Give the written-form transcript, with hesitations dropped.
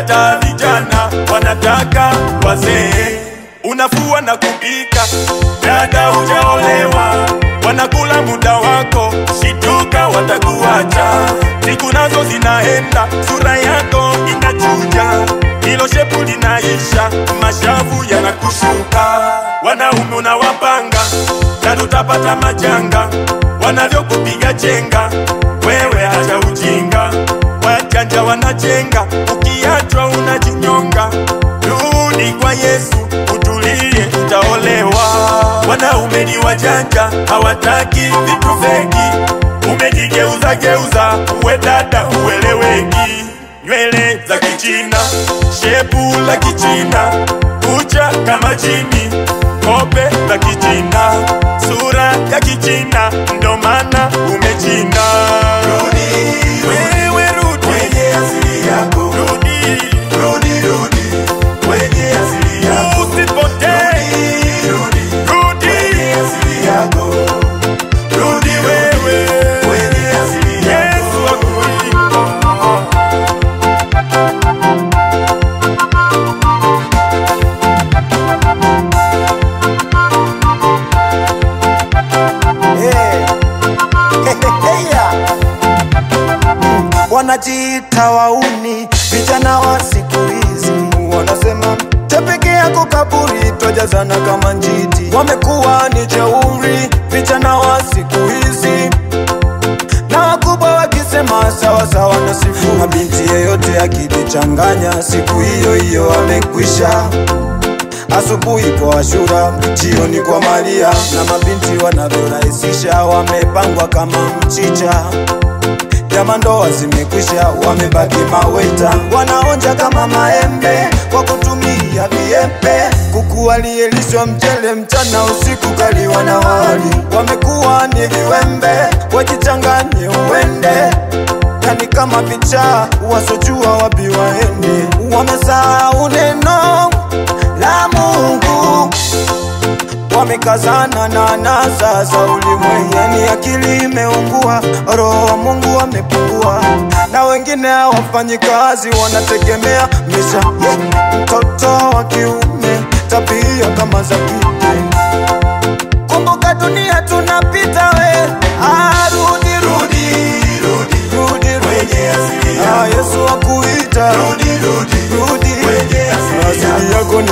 Umekataa vijana, wanataka wazee. Unafua na kupika, dada hujaolewa, wanakula muda wako, shituka watakuacha. Siku nazo zinaenda, sura yako inachuja, hilo shepu linaisha, mashavu yanakushuka. Wanaume unawapanga, na tutapata majanga, wanavyokupiga chenga, wewe acha ujinga. Wajanja wanajenga, ukiachwa unajinyonga. Rudi kwa Yesu, utulie, utaolewa. Wanaume ni wajanja, hawataki vitu feki. Umejigeuza geuza, uwe dada ueleweki. Nywele za kichina, shepu la kichina, kucha kama jini, kope la kichina, sura ya kichina, ndo maana umechina. Rudi, wewe rudi kwenye asili yako. Rudi, rudi, rudi kwenye asili yako. Usipotee. Rudi, rudi kwenye asili yako. Rudi wewe kwenye asili yako. Yesu akuita. Wanajiita wauni, vijana wa siku hizi. Wanasema tepeke yako kaburi, twajazana kama njiti. Wamekuwa ni jeuri, vijana wa siku hizi. Na wakubwa wakisema sawa sawa na sifu. Na binti yeyote akijichanganya, siku hiyo hiyo amekwisha. Asubuhi kwa Ashura, jioni kwa Maria. Na mabinti wanavyorahisisha, wamepangwa kama mchicha. Jama ndoa zimekwisha, wamebaki maweta. Wanaonja kama maembe, kwa kutumia viembe. Kuku aliyelishwa mchele mchana, usiku kaliwa na wali. Wamekuwa ni viwembe, wajichanganye uende. Yani kama vichaa, wasojua wapi waende. Wamesahau neno la Mungu, wamekazana na anasa za ulimwengu. Yani akili imeungua, roho wa Mungu amepungua. Na wengine hawafanyi kazi, wanategemea misha. Mtoto wa kiume, tabia kama za kike. Kumbuka dunia tunapita we. Rudi, rudi, rudi, rudi, rudi. Yesu akuita. Rudi, rudi, rudi kwenye asili yako. Ni